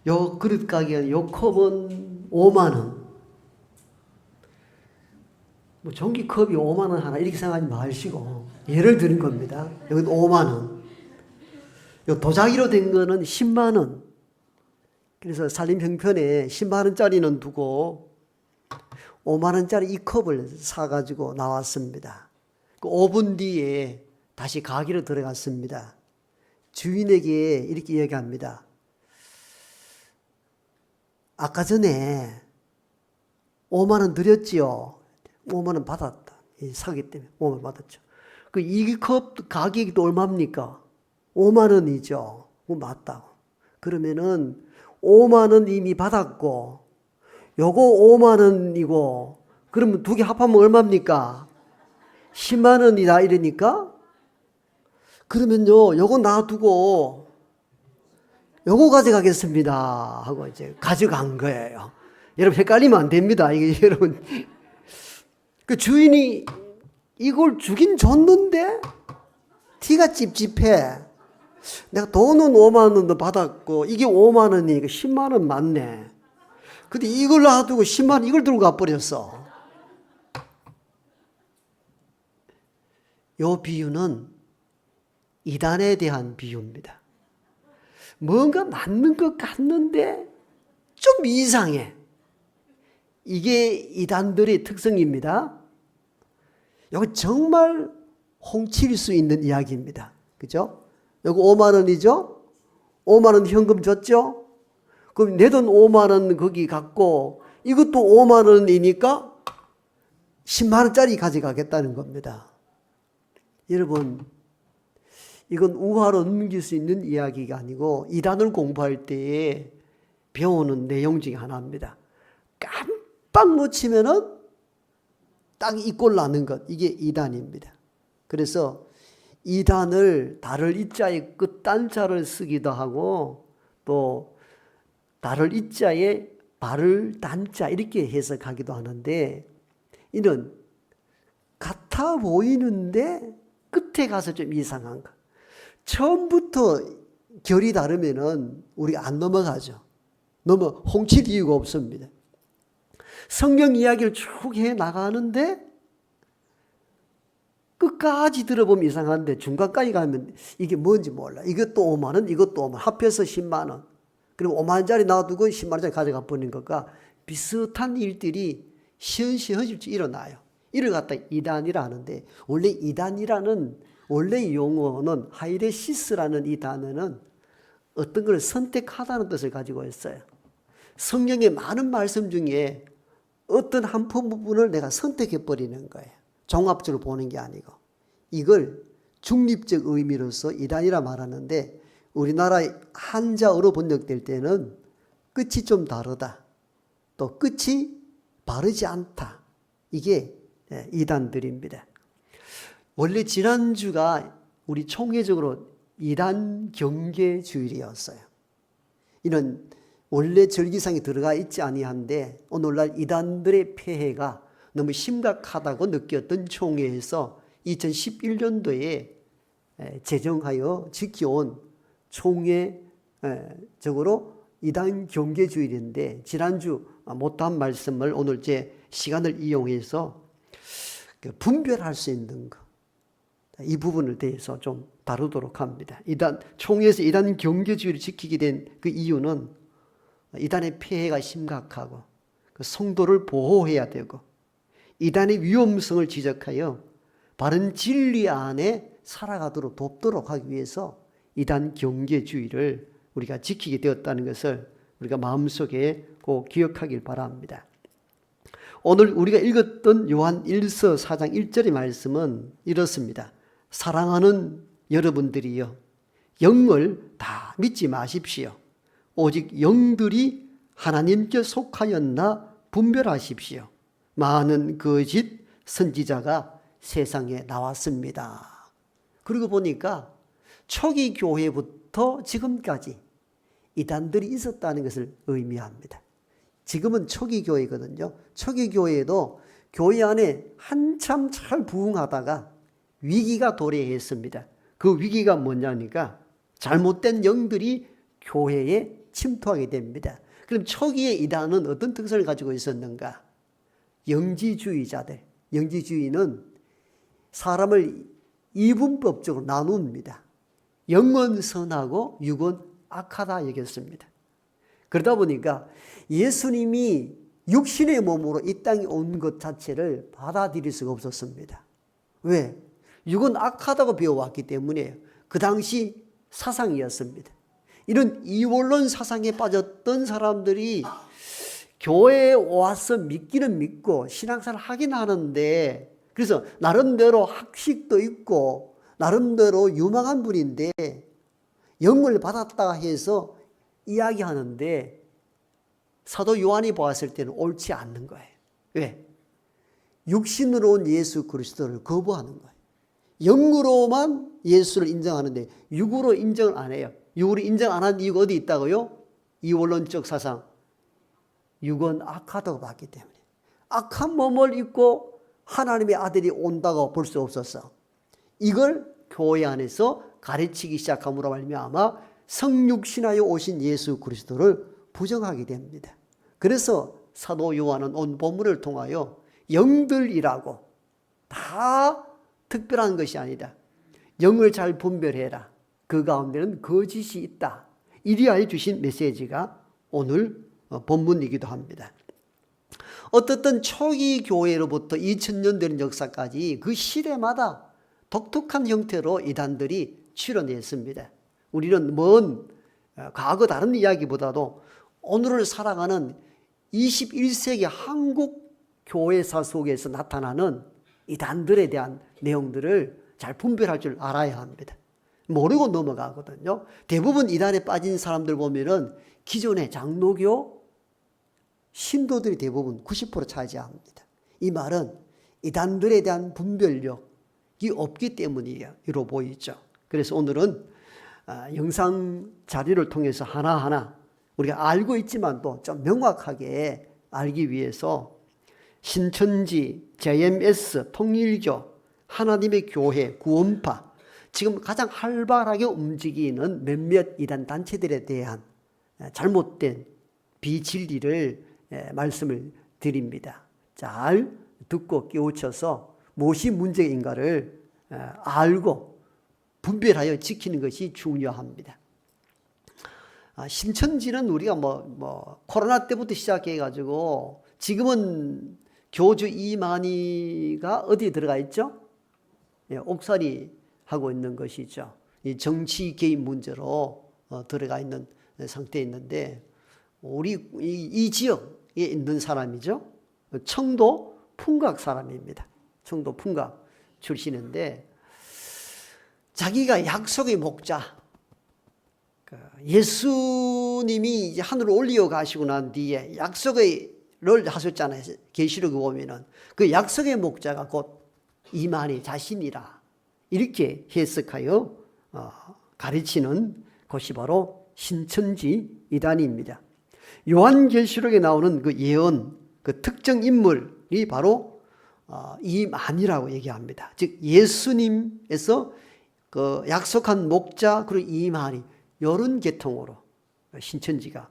요 그릇 가격은 요 컵은 5만 원. 뭐 종이컵이 5만 원 하나 이렇게 생각하지 마시고 예를 드는 겁니다. 여기 5만 원. 요 도자기로 된 거는 10만 원. 그래서 산림형편에 10만 원짜리는 두고 5만 원짜리 이 컵을 사가지고 나왔습니다. 그 5분 뒤에 다시 가게로 들어갔습니다. 주인에게 이렇게 이야기합니다. 아까 전에 5만 원 드렸지요. 5만 원 받았다. 사기 때문에 5만 원 받았죠. 그 이 컵 가격이 또 얼마입니까? 5만 원이죠. 맞다고. 그러면은 5만 원 이미 받았고 요거 5만 원이고 그러면 두 개 합하면 얼마입니까? 10만 원이다 이러니까 그러면요 요거 놔두고 요거 가져가겠습니다 하고 이제 가져간 거예요. 여러분 헷갈리면 안 됩니다. 이게 여러분 그 주인이 이걸 주긴 줬는데 티가 찝찝해. 내가 돈은 5만 원도 받았고 이게 5만 원이니까 10만 원 맞네. 근데 이걸 놔두고 10만 원 이걸 들고 가버렸어. 이 비유는 이단에 대한 비유입니다. 뭔가 맞는 것 같는데 좀 이상해. 이게 이단들의 특성입니다. 이거 정말 홍칠 수 있는 이야기입니다. 그죠? 이거 5만 원이죠? 5만 원 현금 줬죠? 그럼 내 돈 5만 원 거기 갖고 이것도 5만 원이니까 10만 원짜리 가져가겠다는 겁니다. 여러분 이건 우화로 넘길 수 있는 이야기가 아니고 이단을 공부할 때에 배우는 내용 중에 하나입니다. 깜빡 놓치면은 딱 이 꼴 나는 것, 이게 이단입니다. 그래서 이단을 달을 이자에 끝단자를 쓰기도 하고 또 달을 이자에 발을 단자 이렇게 해석하기도 하는데 이는 같아 보이는데 끝에 가서 좀 이상한 거. 처음부터 결이 다르면은 우리가 안 넘어가죠. 너무 홍칠 이유가 없습니다. 성경 이야기를 쭉 해 나가는데 끝까지 들어보면 이상한데 중간까지 가면 이게 뭔지 몰라. 이것도 5만 원, 이것도 5만 원, 합해서 10만 원. 그리고 5만 원짜리 놔두고 10만 원짜리 가져가 버리는 것과 비슷한 일들이 시원시원시 일어나요. 이를 갖다 이단이라 하는데 원래 이단이라는 원래 용어는 하이레시스라는 이 단어는 어떤 걸 선택하다는 뜻을 가지고 있어요. 성경의 많은 말씀 중에 어떤 한 부분을 내가 선택해 버리는 거예요. 종합적으로 보는 게 아니고 이걸 중립적 의미로서 이단이라 말하는데 우리나라 한자어로 번역될 때는 끝이 좀 다르다. 또 끝이 바르지 않다. 이게 이단들입니다. 원래 지난주가 우리 총회적으로 이단 경계 주일이었어요. 이는 원래 절기상에 들어가 있지 아니한데 오늘날 이단들의 폐해가 너무 심각하다고 느꼈던 총회에서 2011년도에 제정하여 지켜온 총회적으로 이단 경계주일인데 지난주 못한 말씀을 오늘 제 시간을 이용해서 분별할 수 있는 것, 이 부분에 대해서 좀 다루도록 합니다. 총회에서 이단 경계주의를 지키게 된 그 이유는 이단의 폐해가 심각하고 그 성도를 보호해야 되고 이단의 위험성을 지적하여 바른 진리 안에 살아가도록 돕도록 하기 위해서 이단 경계주의를 우리가 지키게 되었다는 것을 우리가 마음속에 꼭 기억하길 바랍니다. 오늘 우리가 읽었던 요한 1서 4장 1절의 말씀은 이렇습니다. 사랑하는 여러분들이여 영을 다 믿지 마십시오. 오직 영들이 하나님께 속하였나 분별하십시오. 많은 거짓 선지자가 세상에 나왔습니다. 그리고 보니까 초기 교회부터 지금까지 이단들이 있었다는 것을 의미합니다. 지금은 초기 교회거든요. 초기 교회에도 교회 안에 한참 잘 부흥하다가 위기가 도래했습니다. 그 위기가 뭐냐니까 잘못된 영들이 교회에 침투하게 됩니다. 그럼 초기에 이단은 어떤 특성을 가지고 있었는가? 영지주의자들. 영지주의는 사람을 이분법적으로 나눕니다. 영은 선하고 육은 악하다 여겼습니다. 그러다 보니까 예수님이 육신의 몸으로 이 땅에 온 것 자체를 받아들일 수가 없었습니다. 왜? 육은 악하다고 배워왔기 때문에 그 당시 사상이었습니다. 이런 이원론 사상에 빠졌던 사람들이 교회에 와서 믿기는 믿고 신앙생활을 하긴 하는데, 그래서 나름대로 학식도 있고 나름대로 유망한 분인데 영을 받았다 해서 이야기하는데 사도 요한이 보았을 때는 옳지 않는 거예요. 왜? 육신으로 온 예수 그리스도를 거부하는 거예요. 영으로만 예수를 인정하는데 육으로 인정을 안 해요. 육으로 인정 안 하는 이유가 어디 있다고요? 이원론적 사상. 육은 악하다고 봤기 때문에. 악한 몸을 입고 하나님의 아들이 온다고 볼 수 없었어. 이걸 교회 안에서 가르치기 시작함으로 말미암아 성육신하여 오신 예수 그리스도를 부정하게 됩니다. 그래서 사도 요한은 온 본문을 통하여 영들이라고, 다 특별한 것이 아니다. 영을 잘 분별해라. 그 가운데는 거짓이 있다. 이리하여 주신 메시지가 오늘 본문이기도 합니다. 어떻든 초기 교회로부터 2000년 되는 역사까지 그 시대마다 독특한 형태로 이단들이 출현했습니다. 우리는 먼 과거 다른 이야기보다도 오늘을 살아가는 21세기 한국 교회사 속에서 나타나는 이단들에 대한 내용들을 잘 분별할 줄 알아야 합니다. 모르고 넘어가거든요. 대부분 이단에 빠진 사람들 보면은 기존의 장로교 신도들이 대부분 90% 차지합니다. 이 말은 이단들에 대한 분별력이 없기 때문이로 보이죠. 그래서 오늘은 영상 자료를 통해서 하나하나 우리가 알고 있지만도 좀 명확하게 알기 위해서 신천지, JMS, 통일교, 하나님의 교회, 구원파, 지금 가장 활발하게 움직이는 몇몇 이단 단체들에 대한 잘못된 비진리를 말씀을 드립니다. 잘 듣고 깨우쳐서 무엇이 문제인가를 알고 분별하여 지키는 것이 중요합니다. 신천지는 우리가 코로나 때부터 시작해가지고 지금은 교주 이만희가 어디에 들어가 있죠? 옥살이 하고 있는 것이죠. 이 정치 개입 문제로 들어가 있는 상태에 있는데, 우리 이 지역에 있는 사람이죠. 청도 풍각 사람입니다. 청도 풍각 출신인데, 자기가 약속의 목자, 예수님이 이제 하늘로 올려 가시고 난 뒤에 약속을 하셨잖아요. 계시록에 보면은 그 약속의 목자가 곧 이만희 자신이라 이렇게 해석하여 가르치는 것이 바로 신천지 이단입니다. 요한계시록에 나오는 그 예언, 그 특정 인물이 바로 이만희라고 얘기합니다. 즉 예수님에서 그 약속한 목자 그리고 이만희, 이런 계통으로 신천지가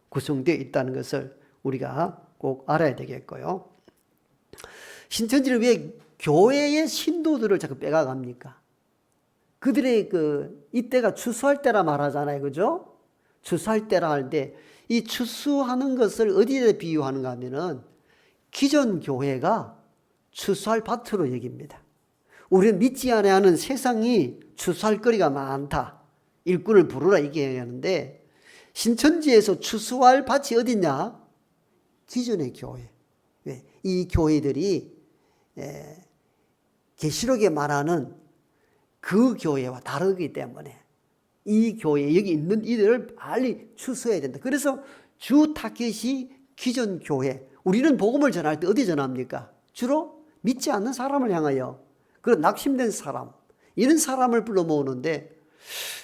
구성되어 있다는 것을 우리가 꼭 알아야 되겠고요. 신천지를 왜 교회의 신도들을 자꾸 빼가갑니까? 그들의 이때가 추수할 때라 말하잖아요. 그죠? 추수할 때라 할 때 이 추수하는 것을 어디에 비유하는가 하면은 기존 교회가 추수할 밭으로 여깁니다. 우리는 믿지 아니하는 세상이 추수할 거리가 많다. 일꾼을 부르라 이게 얘기하는데, 신천지에서 추수할 밭이 어디냐? 기존의 교회. 왜? 이 교회들이 계시록에 말하는 그 교회와 다르기 때문에 이 교회 여기 있는 이들을 빨리 추수해야 된다. 그래서 주 타겟이 기존 교회. 우리는 복음을 전할 때 어디 전합니까? 주로 믿지 않는 사람을 향하여, 그런 낙심된 사람, 이런 사람을 불러 모으는데,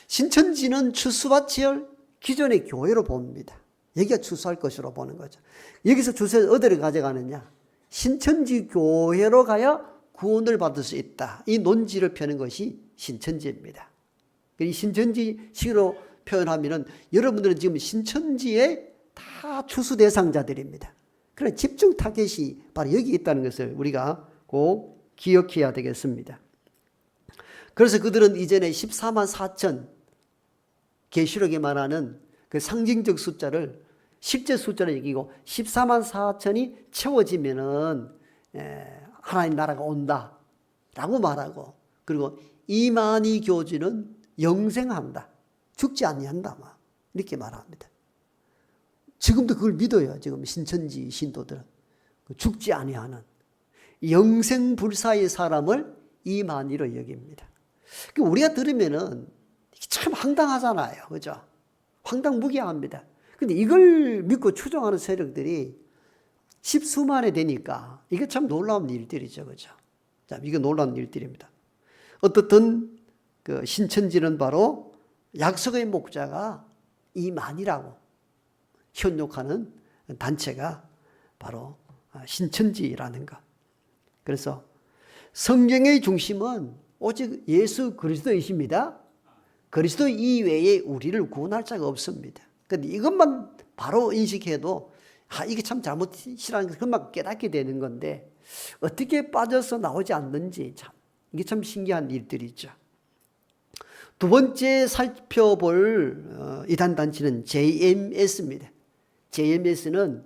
신천지는 추수밭을 기존의 교회로 봅니다. 여기가 추수할 것으로 보는 거죠. 여기서 추수해서 어디를 가져가느냐? 신천지 교회로 가야 구원을 받을 수 있다. 이 논지를 펴는 것이 신천지입니다. 이 신천지식으로 표현하면은 여러분들은 지금 신천지의 다 추수 대상자들입니다. 그래 집중 타겟이 바로 여기 있다는 것을 우리가 꼭 기억해야 되겠습니다. 그래서 그들은 이전에 14만 4천 계시록에 말하는 그 상징적 숫자를 실제 숫자를 여기고 14만 4천이 채워지면은 하나님 나라가 온다라고 말하고, 그리고 이만희 교주는 영생한다, 죽지 아니한다, 이렇게 말합니다. 지금도 그걸 믿어요. 지금 신천지 신도들은 죽지 아니하는 영생불사의 사람을 이만희로 여깁니다. 우리가 들으면은 참 황당하잖아요, 그죠? 황당무계합니다. 근데 이걸 믿고 추종하는 세력들이 십수만에 되니까 이게 참 놀라운 일들이죠, 그죠? 자, 이게 놀라운 일들입니다. 어떻든 그 신천지는 바로 약속의 목자가 이만희라고 현혹하는 단체가 바로 신천지라는 것. 그래서 성경의 중심은 오직 예수 그리스도이십니다. 그리스도 이외에 우리를 구원할 자가 없습니다. 그런데 이것만 바로 인식해도 이게 참 잘못이라는 것을 금방 깨닫게 되는 건데, 어떻게 빠져서 나오지 않는지 참 이게 참 신기한 일들이죠. 두 번째 살펴볼 이단 단체는 JMS입니다. JMS는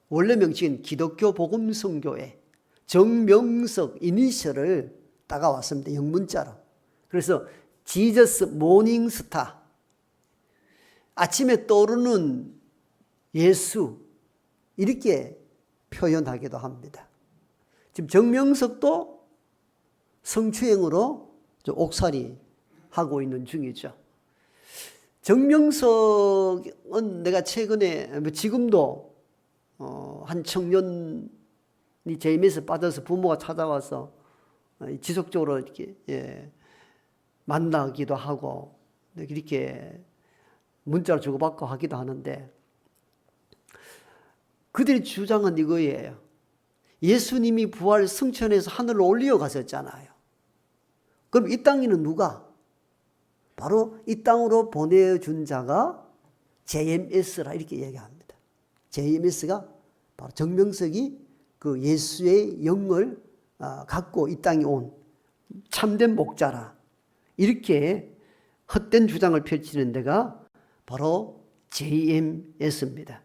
원래 명칭은 기독교 복음 선교회, 정명석 이니셜을 따가왔습니다. 영문자로. 그래서 지저스 모닝 스타, 아침에 떠오르는 예수, 이렇게 표현하기도 합니다. 지금 정명석도 성추행으로 옥살이 하고 있는 중이죠. 정명석은 내가 최근에, 지금도 한 청년이 JMS에 빠져서 부모가 찾아와서 지속적으로 이렇게 만나기도 하고 이렇게 문자를 주고받고 하기도 하는데, 그들의 주장은 이거예요. 예수님이 부활 승천해서 하늘로 올려가셨잖아요. 그럼 이 땅에는 누가? 바로 이 땅으로 보내준 자가 JMS라 이렇게 얘기합니다. JMS가 바로 정명석이 그 예수의 영을 갖고 이 땅에 온 참된 목자라, 이렇게 헛된 주장을 펼치는 데가 바로 JMS입니다.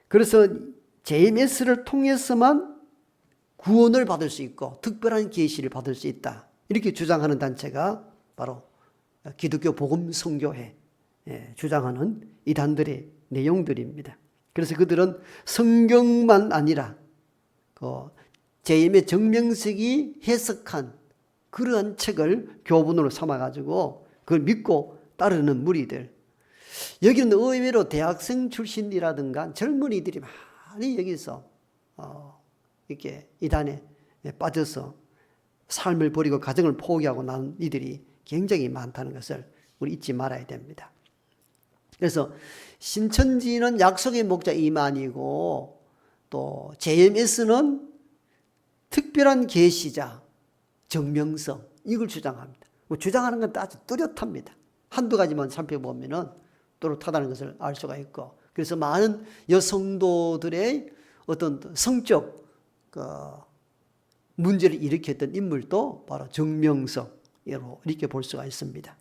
그래서 JMS를 통해서만 구원을 받을 수 있고 특별한 계시를 받을 수 있다, 이렇게 주장하는 단체가 바로 기독교 복음 선교회 주장하는 이단들의 내용들입니다. 그래서 그들은 성경만 아니라 JM의 정명석이 해석한 그러한 책을 교본으로 삼아가지고 그걸 믿고 따르는 무리들, 여기는 의외로 대학생 출신이라든가 젊은이들이 많이 여기서 이렇게 이단에 빠져서 삶을 버리고 가정을 포기하고 나는 이들이 굉장히 많다는 것을 우리 잊지 말아야 됩니다. 그래서 신천지는 약속의 목자 이만희고, 또 JMS는 특별한 계시자 정명석, 이걸 주장합니다. 주장하는 건 아주 뚜렷합니다. 한두 가지만 살펴보면은 뚜렷하다는 것을 알 수가 있고, 그래서 많은 여성도들의 어떤 성적 문제를 일으켰던 인물도 바로 정명석으로 이렇게 볼 수가 있습니다.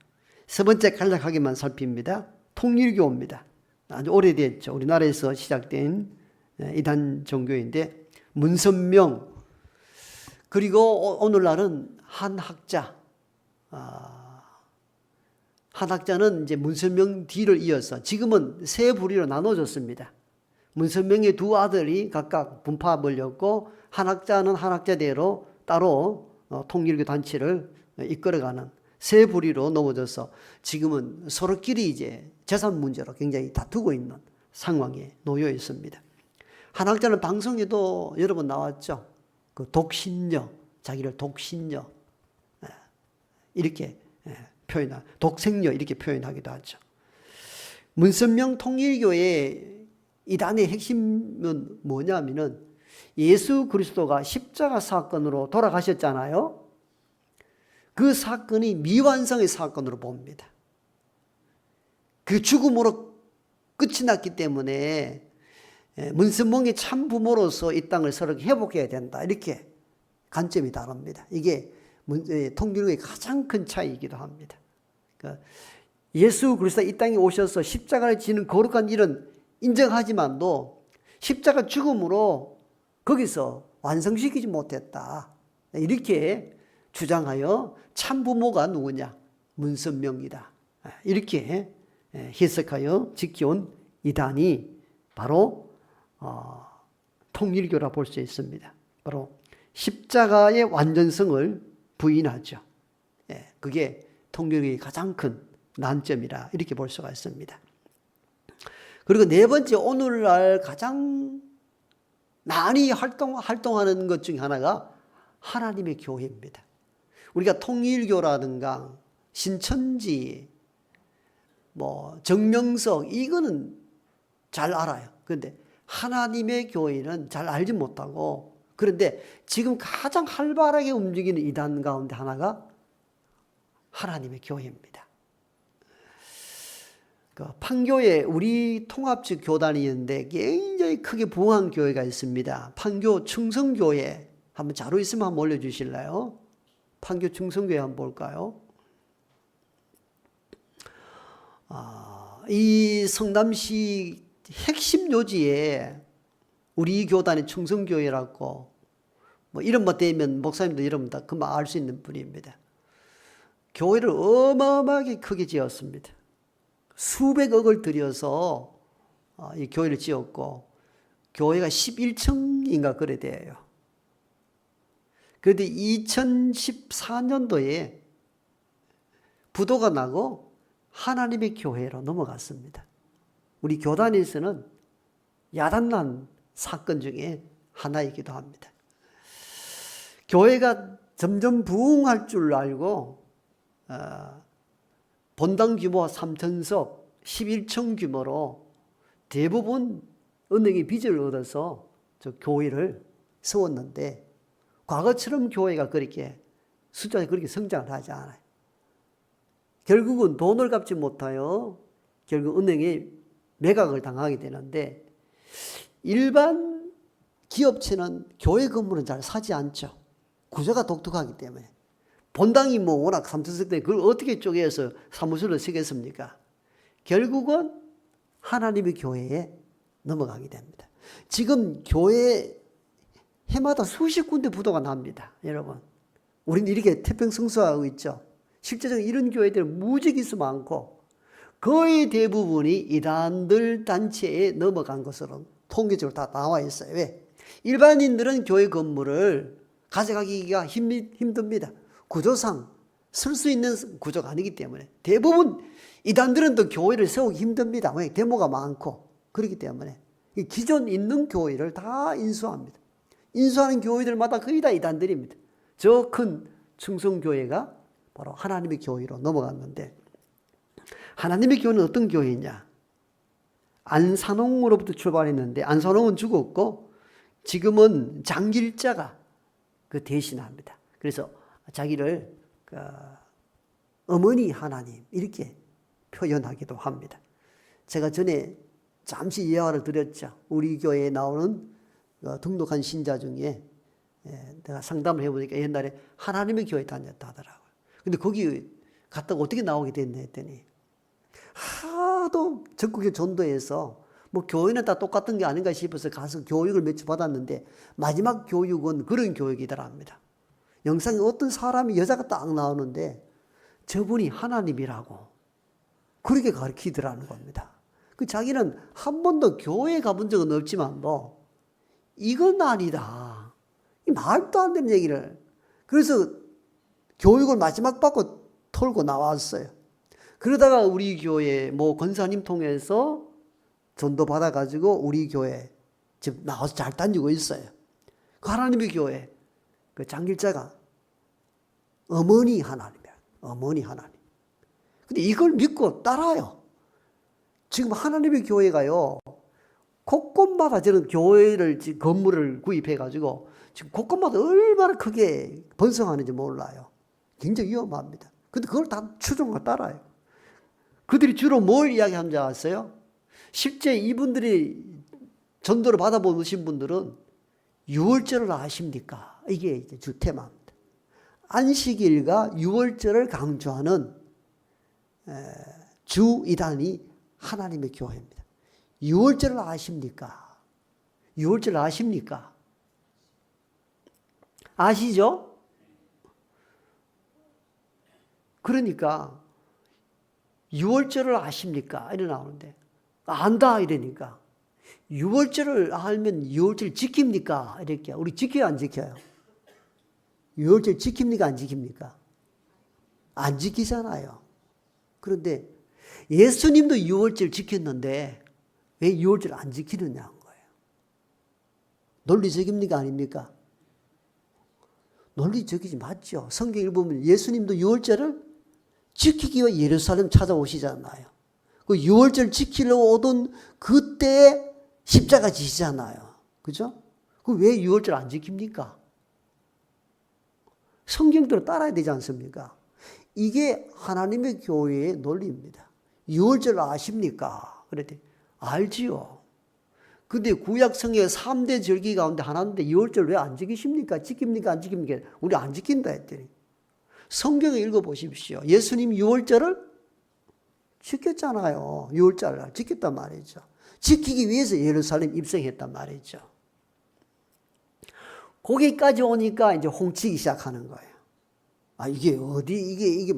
세 번째 간략하게만 살핍니다. 통일교입니다. 아주 오래됐죠. 우리나라에서 시작된 이단 종교인데, 문선명, 그리고 오늘날은 한학자, 한학자는 이제 문선명 뒤를 이어서 지금은 세 부류로 나눠졌습니다. 문선명의 두 아들이 각각 분파벌렸고, 한학자는 한학자대로 따로 통일교 단체를 이끌어가는 세 부류로 넘어져서 지금은 서로끼리 이제 재산 문제로 굉장히 다투고 있는 상황에 놓여 있습니다. 한학자는 방송에도 여러 번 나왔죠. 그 독신녀, 자기를 독신녀 이렇게 표현하, 독생녀 이렇게 표현하기도 하죠. 문선명 통일교의 이단의 핵심은 뭐냐면은 예수 그리스도가 십자가 사건으로 돌아가셨잖아요. 그 사건이 미완성의 사건으로 봅니다. 그 죽음으로 끝이 났기 때문에 문선몽이 참 부모로서 이 땅을 서로 회복해야 된다. 이렇게 관점이 다릅니다. 이게 통일교의 가장 큰 차이이기도 합니다. 그러니까 예수 그리스도가 이 땅에 오셔서 십자가를 지는 거룩한 일은 인정하지만도 십자가 죽음으로 거기서 완성시키지 못했다. 이렇게 주장하여 참 부모가 누구냐? 문선명이다. 이렇게 해석하여 지켜온 이단이 바로 통일교라 볼 수 있습니다. 바로 십자가의 완전성을 부인하죠. 그게 통일교의 가장 큰 난점이라 이렇게 볼 수가 있습니다. 그리고 네 번째, 오늘날 가장 많이 활동하는 것 중에 하나가 하나님의 교회입니다. 우리가 통일교라든가 신천지, 정명석 이거는 잘 알아요. 그런데 하나님의 교회는 잘 알지 못하고, 그런데 지금 가장 활발하게 움직이는 이단 가운데 하나가 하나님의 교회입니다. 판교에 우리 통합적 교단이 있는데 굉장히 크게 부흥한 교회가 있습니다. 판교 충성교회 한번 자료 있으면 한번 올려주실래요? 판교 충성교회 한번 볼까요? 이 성남시 핵심 요지에 우리 교단이 충성교회라고 이름만 대면 목사님도 이름 다 금방 알 수 있는 분입니다. 교회를 어마어마하게 크게 지었습니다. 수백억을 들여서 이 교회를 지었고, 교회가 11층인가 그래 돼요. 그런데 2014년도에 부도가 나고 하나님의 교회로 넘어갔습니다. 우리 교단에서는 야단난 사건 중에 하나이기도 합니다. 교회가 점점 부흥할 줄 알고 본당 규모가 3,000석, 11층 규모로 대부분 은행의 빚을 얻어서 저 교회를 세웠는데, 과거처럼 교회가 그렇게 숫자가 그렇게 성장을 하지 않아요. 결국은 돈을 갚지 못하여 결국 은행에 매각을 당하게 되는데, 일반 기업체는 교회 건물은 잘 사지 않죠. 구조가 독특하기 때문에. 본당이 워낙 3,000석 때 그걸 어떻게 쪼개서 사무실로 쓰겠습니까? 결국은 하나님의 교회에 넘어가게 됩니다. 지금 교회 해마다 수십 군데 부도가 납니다. 여러분, 우리는 이렇게 태평성수하고 있죠. 실제적으로 이런 교회들 무지개 수 많고 거의 대부분이 이단들 단체에 넘어간 것으로 통계적으로 다 나와 있어요. 왜? 일반인들은 교회 건물을 가져가기가 힘듭니다. 구조상 쓸 수 있는 구조가 아니기 때문에. 대부분 이단들은 또 교회를 세우기 힘듭니다. 왜? 데모가 많고 그렇기 때문에 기존 있는 교회를 다 인수합니다. 인수하는 교회들마다 거의 다 이단들입니다. 저 큰 충성교회가 바로 하나님의 교회로 넘어갔는데, 하나님의 교회는 어떤 교회냐? 안산홍으로부터 출발했는데 안산홍은 죽었고 지금은 장길자가 그 대신합니다. 그래서 자기를 어머니 하나님 이렇게 표현하기도 합니다. 제가 전에 잠시 예화를 드렸죠. 우리 교회에 나오는 등록한 신자 중에 내가 상담을 해보니까 옛날에 하나님의 교회 다녔다 하더라고요. 근데 거기 갔다가 어떻게 나오게 됐냐 했더니 하도 적극에 전도해서 교회는 다 똑같은 게 아닌가 싶어서 가서 교육을 몇 주 받았는데 마지막 교육은 그런 교육이더랍니다. 영상에 어떤 사람이 여자가 딱 나오는데 저분이 하나님이라고 그렇게 가르치더라는 겁니다. 자기는 한 번도 교회에 가본 적은 없지만 이건 아니다. 이 말도 안 되는 얘기를. 그래서 교육을 마지막 받고 털고 나왔어요. 그러다가 우리 교회 권사님 통해서 전도 받아가지고 우리 교회 지금 나와서 잘 다니고 있어요. 그 하나님의 교회 그 장길자가 어머니 하나님이야. 어머니 하나님. 근데 이걸 믿고 따라요. 지금 하나님의 교회가요, 곳곳마다 저는 교회를, 건물을 구입해가지고 지금 곳곳마다 얼마나 크게 번성하는지 몰라요. 굉장히 위험합니다. 근데 그걸 다 추종하고 따라요. 그들이 주로 뭘 이야기하는 줄 아세요? 실제 이분들이 전도를 받아보신 분들은 유월절을 아십니까? 이게 이제 주 테마입니다. 안식일과 유월절을 강조하는 주 이단이 하나님의 교회입니다. 유월절을 아십니까? 유월절 아십니까? 아시죠? 그러니까 유월절을 아십니까? 이래 나오는데 안다 이러니까 유월절을 알면 유월절 지킵니까? 이렇게 우리 지켜요 안 지켜요? 유월절 지킵니까 안 지킵니까? 안 지키잖아요. 그런데 예수님도 유월절 지켰는데 왜 유월절 안 지키느냐는 거예요. 논리적입니까 아닙니까? 논리적이지 맞죠. 성경을 보면 예수님도 유월절을 지키기 위해 예루살렘 찾아오시잖아요. 그 유월절 지키려고 오던 그때에 십자가 지시잖아요. 그죠? 그 왜 유월절 안 지킵니까? 성경대로 따라야 되지 않습니까? 이게 하나님의 교회의 논리입니다. 유월절 아십니까? 그랬더니 알지요. 근데 구약 성경의 3대 절기 가운데 하나인데 유월절 왜 안 지키십니까? 지킵니까? 안 지킵니까? 우리 안 지킨다 했더니 성경을 읽어보십시오. 예수님 유월절을 지켰잖아요. 유월절을 지켰단 말이죠. 지키기 위해서 예루살렘 입성했단 말이죠. 거기까지 오니까 이제 홍치기 시작하는 거예요. 아, 이게 어디, 이게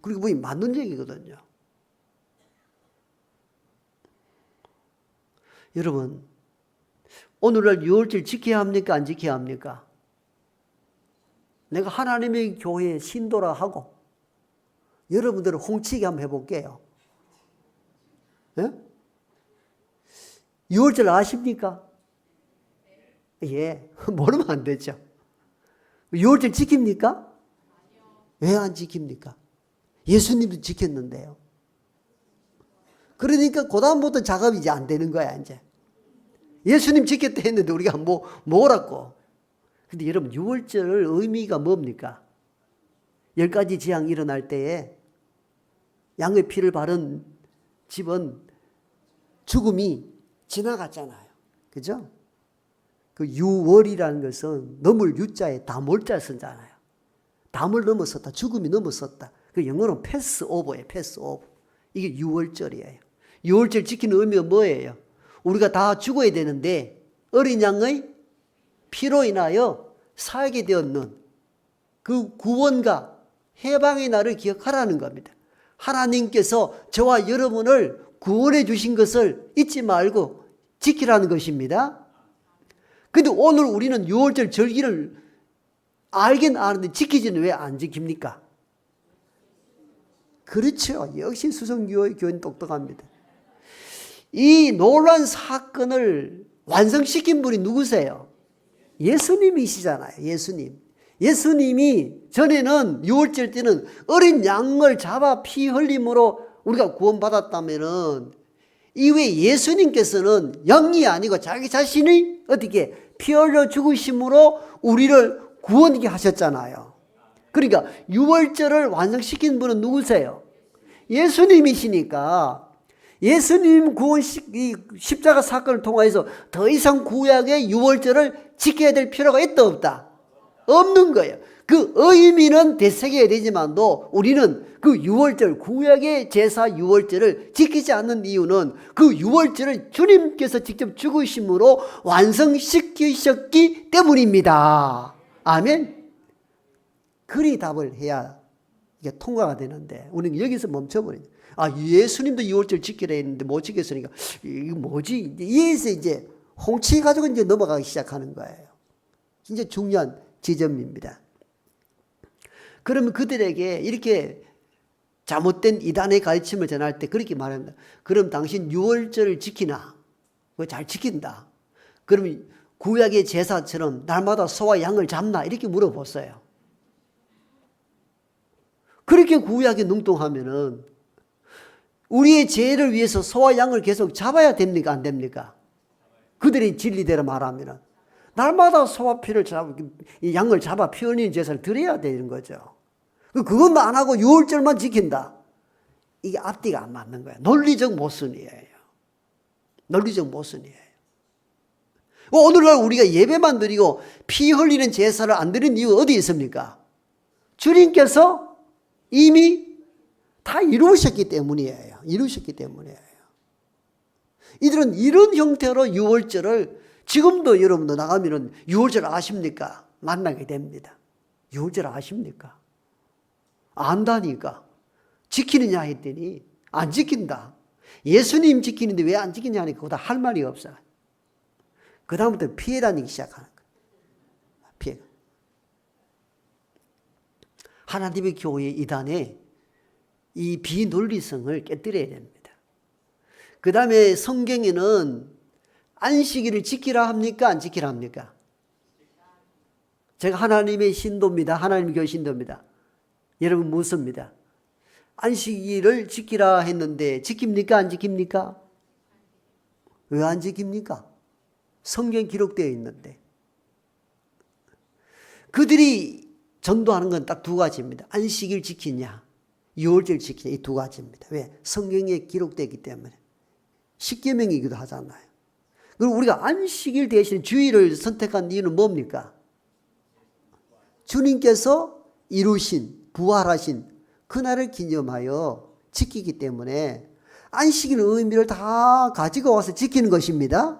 그리고 보니 맞는 얘기거든요. 여러분, 오늘날 유월절 지켜야 합니까? 안 지켜야 합니까? 내가 하나님의 교회에 신도라 하고, 여러분들은 홍치기 한번 해볼게요. 예? 유월절 아십니까? 예, 모르면 안 되죠. 유월절 지킵니까? 왜 안 지킵니까? 예수님도 지켰는데요. 그러니까 그다음부터 작업이 이제 안 되는 거야, 이제. 예수님 지켰다 했는데 우리가 뭐라고. 근데 여러분, 유월절 의미가 뭡니까? 10가지 재앙이 일어날 때에 양의 피를 바른 집은 죽음이 지나갔잖아요. 그죠? 그 유월이라는 것은 넘을 유자에 다몰자 쓰잖아요. 담을 넘어섰다. 죽음이 넘어섰다. 그 영어로는 패스 오버예요. 패스 오버. 이게 유월절이에요. 유월절 지키는 의미가 뭐예요? 우리가 다 죽어야 되는데 어린 양의 피로 인하여 살게 되었는 그 구원과 해방의 날을 기억하라는 겁니다. 하나님께서 저와 여러분을 구원해 주신 것을 잊지 말고 지키라는 것입니다. 근데 오늘 우리는 유월절 절기를 알긴 아는데 지키지는 왜 안 지킵니까? 그렇죠. 역시 수성교회는 똑똑합니다. 이 놀라운 사건을 완성시킨 분이 누구세요? 예수님이시잖아요. 예수님. 예수님이 전에는 유월절 때는 어린 양을 잡아 피 흘림으로 우리가 구원받았다면은 이후에 예수님께서는 영이 아니고 자기 자신이 어떻게 피 흘려 죽으심으로 우리를 구원하게 하셨잖아요. 그러니까 유월절을 완성시킨 분은 누구세요? 예수님이시니까 예수님 십자가 사건을 통해서 더 이상 구약의 유월절을 지켜야 될 필요가 있다 없다? 없는 거예요. 그 의미는 되새겨야 되지만도 우리는 그 유월절, 구약의 제사 유월절을 지키지 않는 이유는 그 유월절을 주님께서 직접 죽으심으로 완성시키셨기 때문입니다. 아멘. 그리 답을 해야 이게 통과가 되는데 우리는 여기서 멈춰버리죠. 아, 예수님도 유월절 지키라 했는데 못 지켰으니까 이거 뭐지? 여기서 이제 홍치 가지고 이제 넘어가기 시작하는 거예요. 진짜 중요한 지점입니다. 그러면 그들에게 이렇게 잘못된 이단의 가르침을 전할 때 그렇게 말합니다. 그럼 당신 유월절을 지키나? 그거 잘 지킨다. 그러면 구약의 제사처럼 날마다 소와 양을 잡나? 이렇게 물어보세요. 그렇게 구약에 능통하면은 우리의 죄를 위해서 소와 양을 계속 잡아야 됩니까? 안 됩니까? 그들이 진리대로 말하면은 날마다 소와 피를 양을 잡아 피 흘리는 제사를 드려야 되는 거죠. 그건 안 하고 유월절만 지킨다. 이게 앞뒤가 안 맞는 거야. 논리적 모순이에요. 논리적 모순이에요. 오늘날 우리가 예배만 드리고 피 흘리는 제사를 안 드리는 이유가 어디에 있습니까? 주님께서 이미 다 이루셨기 때문이에요. 이루셨기 때문이에요. 이들은 이런 형태로 유월절을 지금도 여러분도 나가면은 유월절 아십니까? 만나게 됩니다. 유월절 아십니까? 안다니까. 지키느냐 했더니 안 지킨다. 예수님 지키는데 왜 안 지키냐 하니까 그다 할 말이 없어. 그 다음부터 피해 다니기 시작하는 거예요. 피해. 하나님의 교회 이단에 이 비논리성을 깨뜨려야 됩니다. 그 다음에 성경에는 안식일을 지키라 합니까? 안 지키라 합니까? 제가 하나님의 신도입니다. 하나님의 교회 신도입니다. 여러분 묻습니다. 안식일을 지키라 했는데 지킵니까? 안 지킵니까? 왜 안 지킵니까? 성경 기록되어 있는데. 그들이 전도하는 건 딱 두 가지입니다. 안식일 지키냐, 유월절 지키냐, 이 두 가지입니다. 왜? 성경에 기록되어 있기 때문에. 십계명이기도 하잖아요. 그리고 우리가 안식일 대신 주일을 선택한 이유는 뭡니까? 주님께서 이루신, 부활하신 그날을 기념하여 지키기 때문에 안식일 의미를 다 가지고 와서 지키는 것입니다.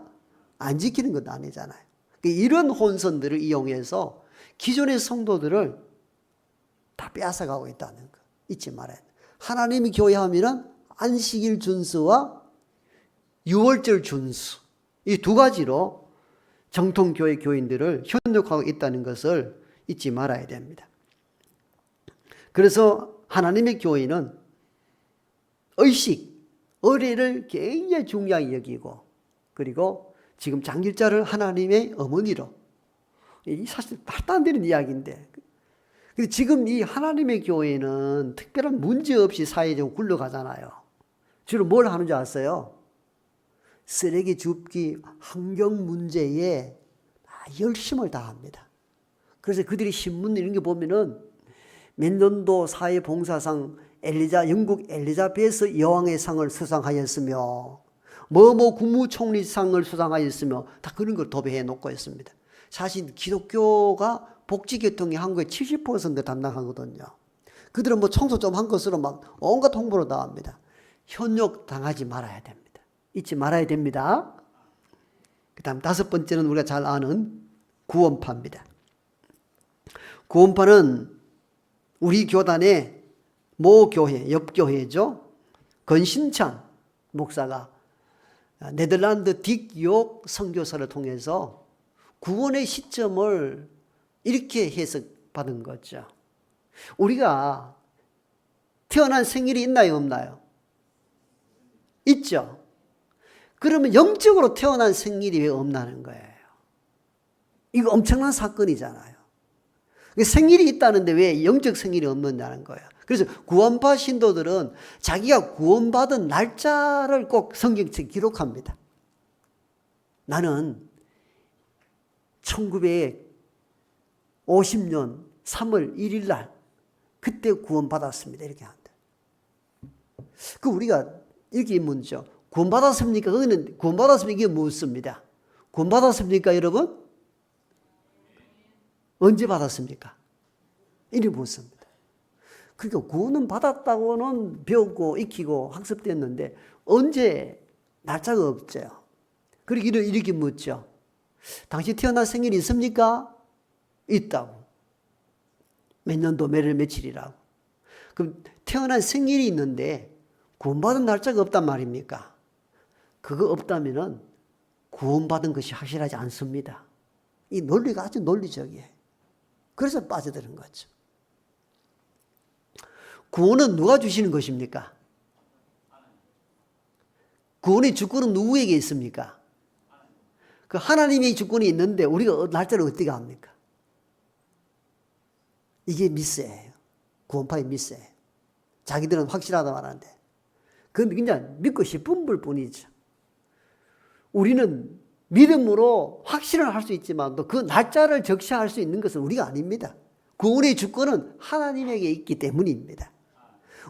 안 지키는 것도 아니잖아요. 이런 혼선들을 이용해서 기존의 성도들을 다 빼앗아가고 있다는 거 잊지 말아야 돼요. 하나님이 교회하면은 안식일 준수와 유월절 준수 이 두 가지로 정통교회 교인들을 현혹하고 있다는 것을 잊지 말아야 됩니다. 그래서 하나님의 교회는 의식, 의례를 굉장히 중요하게 여기고 그리고 지금 장길자를 하나님의 어머니로 이 사실 말도 안 되는 이야기인데 지금 이 하나님의 교회는 특별한 문제 없이 사회적으로 굴러가잖아요. 주로 뭘 하는 줄 아세요? 쓰레기 줍기, 환경 문제에 열심을 다합니다. 그래서 그들이 신문 이런 게 보면은 몇 년도 사회봉사상 영국 엘리자베스 여왕의 상을 수상하였으며 뭐뭐 국무총리상을 수상하였으며 다 그런 걸 도배해 놓고 있습니다. 사실 기독교가 복지계통이 한국의 70% 담당하거든요. 그들은 뭐 청소 좀 한 것으로 막 온갖 홍보를 다 합니다. 현혹 당하지 말아야 됩니다. 잊지 말아야 됩니다. 그 다음 다섯 번째는 우리가 잘 아는 구원파입니다. 구원파는 우리 교단의 모 교회, 옆교회죠. 건신찬 목사가 네덜란드 딕욕 선교사를 통해서 구원의 시점을 이렇게 해석받은 거죠. 우리가 태어난 생일이 있나요, 없나요? 있죠. 그러면 영적으로 태어난 생일이 왜 없나는 거예요? 이거 엄청난 사건이잖아요. 생일이 있다는데 왜 영적 생일이 없느냐는 거예요. 그래서 구원파 신도들은 자기가 구원받은 날짜를 꼭 성경책에 기록합니다. 나는 1950년 3월 1일 날 그때 구원받았습니다. 이렇게 한다. 그 우리가 이렇게 묻죠. 구원받았습니까? 거기는 구원받았습니까? 이게 묻습니다. 구원받았습니까, 여러분? 언제 받았습니까? 이렇게 묻습니다. 그러니까 구원은 받았다고는 배웠고 익히고 학습됐는데 언제 날짜가 없죠. 그리고 이렇게 묻죠. 당신 태어난 생일이 있습니까? 있다고. 몇 년도 몇 일 며칠이라고. 그럼 태어난 생일이 있는데 구원받은 날짜가 없단 말입니까? 그거 없다면은 구원받은 것이 확실하지 않습니다. 이 논리가 아주 논리적이에요. 그래서 빠져드는 거죠. 구원은 누가 주시는 것입니까? 구원의 주권은 누구에게 있습니까? 그 하나님의 주권이 있는데 우리가 날짜를 어떻게 합니까? 이게 미스예요. 구원파의 미스예요. 자기들은 확실하다 말하는데 그건 그냥 믿고 싶은 뿐이죠. 우리는 믿음으로 확신을 할 수 있지만 또 그 날짜를 적시할 수 있는 것은 우리가 아닙니다. 구원의 주권은 하나님에게 있기 때문입니다.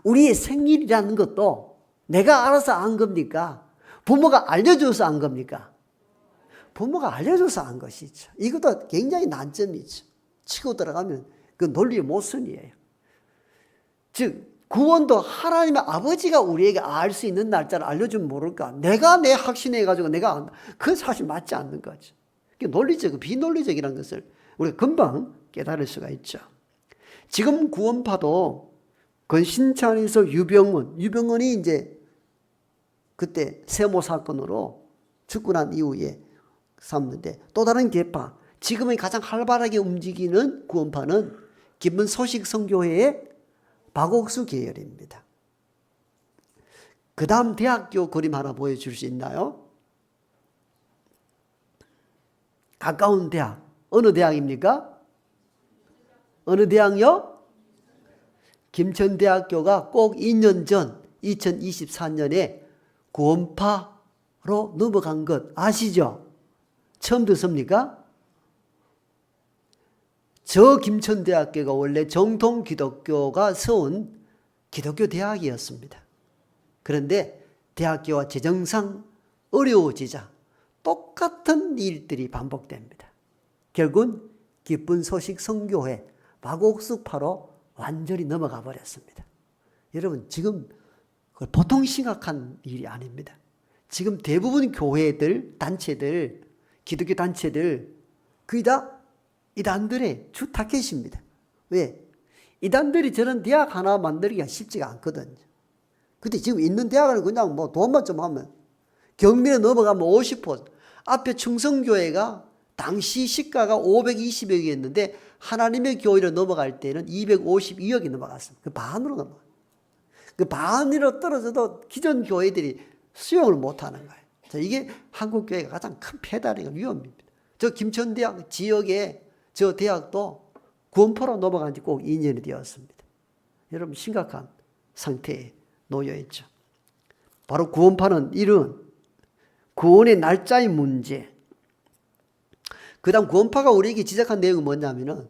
우리의 생일이라는 것도 내가 알아서 안 겁니까? 부모가 알려줘서 안 겁니까? 부모가 알려줘서 안 것이죠. 이것도 굉장히 난점이죠. 치고 들어가면 그 논리의 모순이에요. 즉 구원도 하나님의 아버지가 우리에게 알 수 있는 날짜를 알려주면 모를까? 내가 내 확신해가지고 내가 안다. 그건 사실 맞지 않는 거죠. 논리적, 비논리적이라는 것을 우리가 금방 깨달을 수가 있죠. 지금 구원파도 건신찬에서 유병원이 이제 그때 세모 사건으로 죽고 난 이후에 삼는데, 또 다른 계파, 지금은 가장 활발하게 움직이는 구원파는 기쁜 소식 선교회의 박옥수 계열입니다. 그 다음 대학교 그림 하나 보여줄 수 있나요? 가까운 대학. 어느 대학입니까? 어느 대학요? 김천대학교가 꼭 2년 전 2024년에 구원파로 넘어간 것 아시죠? 처음 듣습니까? 저 김천대학교가 원래 정통 기독교가 세운 기독교 대학이었습니다. 그런데 대학교와 재정상 어려워지자 똑같은 일들이 반복됩니다. 결국은 기쁜 소식 선교회 박옥수파로 완전히 넘어가 버렸습니다. 여러분, 지금 보통 심각한 일이 아닙니다. 지금 대부분 교회들, 단체들, 기독교 단체들 거의 다 이단들의 주 타겟입니다. 왜? 이단들이 저런 대학 하나 만들기가 쉽지가 않거든요. 근데 지금 있는 대학을 그냥 뭐 돈만 좀 하면 경민에 넘어가면 50%. 앞에 충성교회가 당시 시가가 520억이었는데 하나님의 교회로 넘어갈 때는 252억이 넘어갔습니다. 그 반으로 넘어가요. 그 반으로 떨어져도 기존 교회들이 수용을 못하는 거예요. 자, 이게 한국교회가 가장 큰 페달이고 위험입니다. 저 김천대학 지역에 저 대학도 구원파로 넘어간 지 꼭 2년이 되었습니다. 여러분, 심각한 상태에 놓여 있죠. 바로 구원파는 이런 구원의 날짜의 문제. 그 다음 구원파가 우리에게 지적한 내용은 뭐냐면은,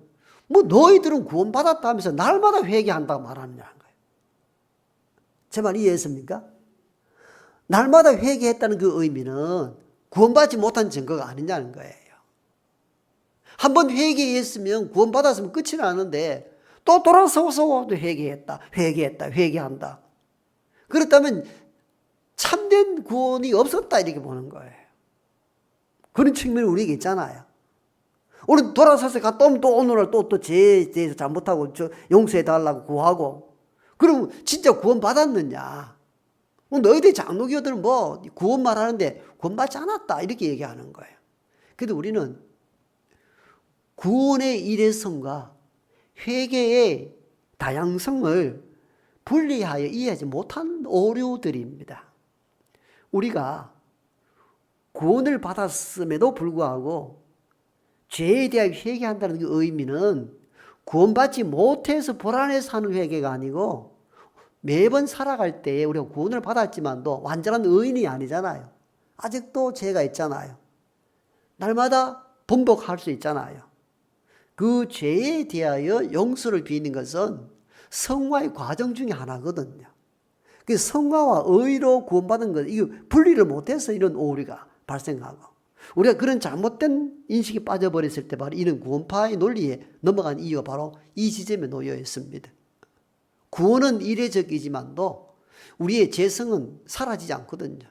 뭐 너희들은 구원받았다 하면서 날마다 회개한다고 말하느냐는 거예요. 제 말 이해했습니까? 날마다 회개했다는 그 의미는 구원받지 못한 증거가 아니냐는 거예요. 한번 회개했으면 구원받았으면 끝이 나는데 또 돌아서서 회개한다. 그렇다면 참된 구원이 없었다 이렇게 보는 거예요. 그런 측면이 우리에게 있잖아요. 우리 돌아서서 갔다 오면 또 오늘날 또 죄에서 잘못하고 용서해달라고 구하고, 그럼 진짜 구원받았느냐? 너희들 장로교들은 뭐 구원 말하는데 구원받지 않았다 이렇게 얘기하는 거예요. 그런데 우리는 구원의 일회성과 회개의 다양성을 분리하여 이해하지 못한 오류들입니다. 우리가 구원을 받았음에도 불구하고 죄에 대하여 회개한다는 그 의미는 구원받지 못해서 불안해서 하는 회개가 아니고, 매번 살아갈 때에 우리가 구원을 받았지만도 완전한 의인이 아니잖아요. 아직도 죄가 있잖아요. 날마다 번복할 수 있잖아요. 그 죄에 대하여 용서를 비는 것은 성화의 과정 중에 하나거든요. 그 성화와 의로 구원받은 것, 이거 분리를 못해서 이런 오류가 발생하고, 우리가 그런 잘못된 인식이 빠져버렸을 때 바로 이런 구원파의 논리에 넘어간 이유가 바로 이 지점에 놓여 있습니다. 구원은 이례적이지만도 우리의 죄성은 사라지지 않거든요.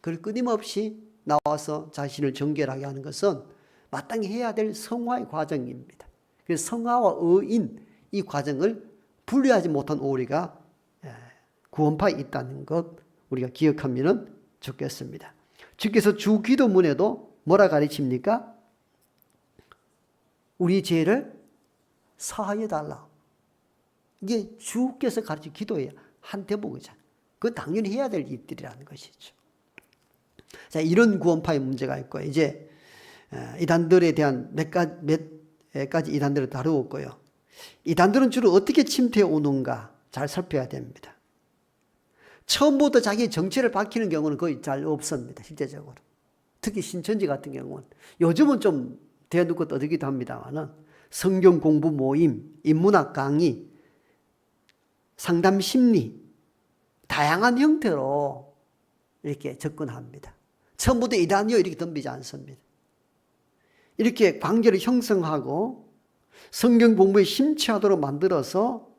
그걸 끊임없이 나와서 자신을 정결하게 하는 것은 마땅히 해야 될 성화의 과정입니다. 그래서 성화와 의인 이 과정을 분리하지 못한 오류가 구원파에 있다는 것 우리가 기억하면 좋겠습니다. 주께서 주 기도문에도 뭐라 가르칩니까? 우리 죄를 사하여 달라. 이게 주께서 가르친 기도의 한 대목이잖아요. 그건 당연히 해야 될 일들이라는 것이죠. 자, 이런 구원파의 문제가 있고, 이제 이단들에 대한 몇 가지 이단들을 다루었고요. 이단들은 주로 어떻게 침투해 오는가 잘 살펴야 됩니다. 처음부터 자기 정체를 밝히는 경우는 거의 잘 없습니다. 실제적으로. 특히 신천지 같은 경우는 요즘은 좀 대놓고 떠들기도 합니다만 성경 공부 모임, 인문학 강의, 상담 심리, 다양한 형태로 이렇게 접근합니다. 처음부터 이단이요 이렇게 덤비지 않습니다. 이렇게 관계를 형성하고 성경 공부에 심취하도록 만들어서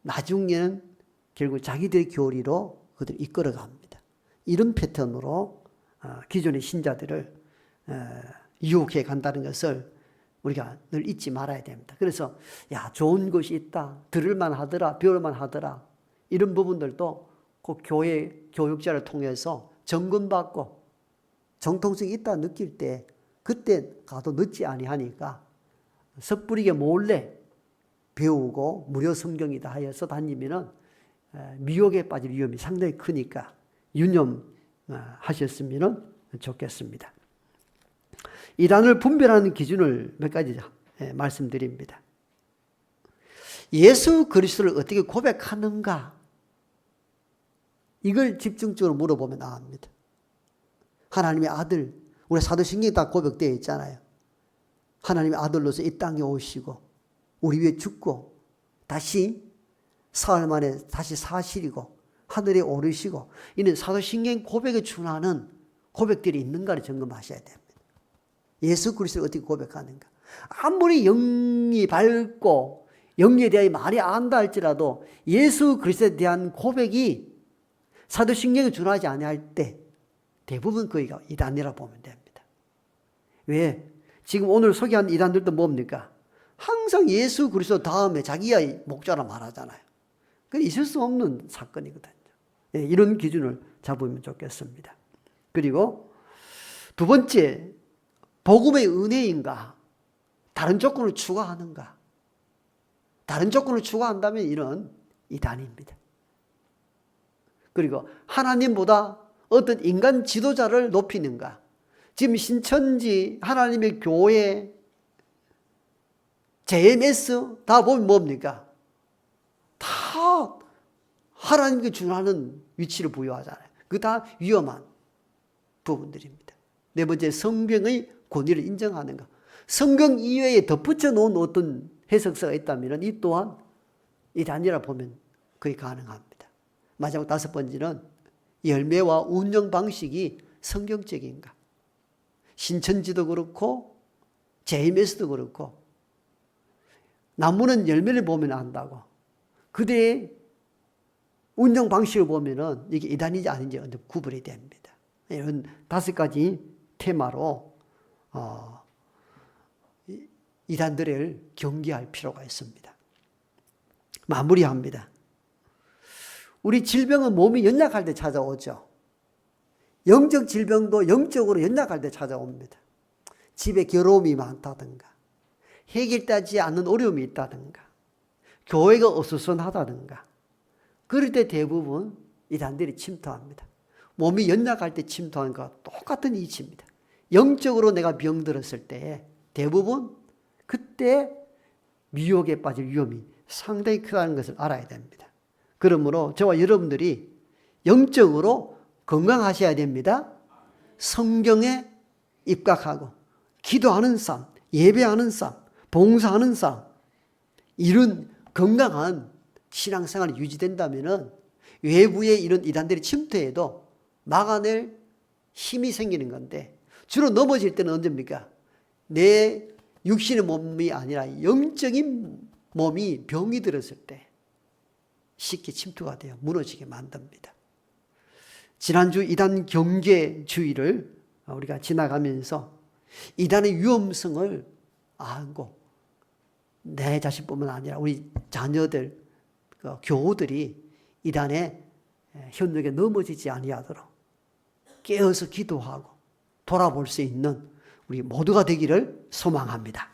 나중에는 결국 자기들의 교리로 그들을 이끌어갑니다. 이런 패턴으로 기존의 신자들을 유혹해 간다는 것을 우리가 늘 잊지 말아야 됩니다. 그래서 좋은 것이 있다, 들을만 하더라, 배울만 하더라, 이런 부분들도 꼭 교회 교육자를 통해서 점검받고 정통성이 있다 느낄 때 그때 가도 늦지 아니하니까 섣부리게 몰래 배우고 무료 성경이다 하여서 다니면은 미혹에 빠질 위험이 상당히 크니까 유념하셨으면 좋겠습니다. 이단을 분별하는 기준을 몇 가지 말씀드립니다. 예수 그리스도를 어떻게 고백하는가, 이걸 집중적으로 물어보면 나옵니다. 하나님의 아들, 우리 사도신경에 다 고백되어 있잖아요. 하나님의 아들로서 이 땅에 오시고 우리 위해 죽고 다시 사흘 만에 다시 사시리고 하늘에 오르시고, 이는 사도신경 고백에 준하는 고백들이 있는가를 점검하셔야 됩니다. 예수 그리스도를 어떻게 고백하는가. 아무리 영이 밝고 영에 대해 많이 안다 할지라도 예수 그리스도에 대한 고백이 사도신경에 준하지 아니할 때 대부분 거기가 이단이라 보면 됩니다. 왜? 지금 오늘 소개한 이단들도 뭡니까? 항상 예수 그리스도 다음에 자기가 목자라 말하잖아요. 그건 있을 수 없는 사건이거든요. 이런 기준을 잡으면 좋겠습니다. 그리고 두 번째, 복음의 은혜인가, 다른 조건을 추가하는가. 다른 조건을 추가한다면 이런 이단입니다. 그리고 하나님보다 어떤 인간 지도자를 높이는가. 지금 신천지, 하나님의 교회, JMS 다 보면 뭡니까? 다 하나님께 준하는 위치를 부여하잖아요. 그거 다 위험한 부분들입니다. 네 번째, 성경의 권위를 인정하는가. 성경 이외에 덧붙여 놓은 어떤 해석서가 있다면 이 또한 이단이라 보면 그게 가능합니다. 마지막 다섯 번째는 열매와 운영 방식이 성경적인가. 신천지도 그렇고 JMS도 그렇고 나무는 열매를 보면 안다고. 그들의 운영 방식을 보면은 이게 이단인지 아닌지 구분이 됩니다. 이런 다섯 가지 테마로 이단들을 경계할 필요가 있습니다. 마무리합니다. 우리 질병은 몸이 연약할 때 찾아오죠. 영적 질병도 영적으로 연약할 때 찾아옵니다. 집에 괴로움이 많다든가, 해결되지 않는 어려움이 있다든가, 교회가 어수선하다든가, 그럴 때 대부분 이단들이 침투합니다. 몸이 연약할 때 침투하는 것과 똑같은 이치입니다. 영적으로 내가 병들었을 때 대부분 그때 미혹에 빠질 위험이 상당히 크다는 것을 알아야 됩니다. 그러므로 저와 여러분들이 영적으로 건강하셔야 됩니다. 성경에 입각하고 기도하는 삶, 예배하는 삶, 봉사하는 삶, 이런 건강한 신앙생활이 유지된다면 외부의 이런 이단들이 침투해도 막아낼 힘이 생기는 건데, 주로 넘어질 때는 언제입니까? 내 육신의 몸이 아니라 영적인 몸이 병이 들었을 때 쉽게 침투가 되어 무너지게 만듭니다. 지난주 이단 경계주의를 우리가 지나가면서 이단의 위험성을 알고 내 자신뿐만 아니라 우리 자녀들, 교우들이 이단의 현혹에 넘어지지 아니하도록 깨어서 기도하고 돌아볼 수 있는 우리 모두가 되기를 소망합니다.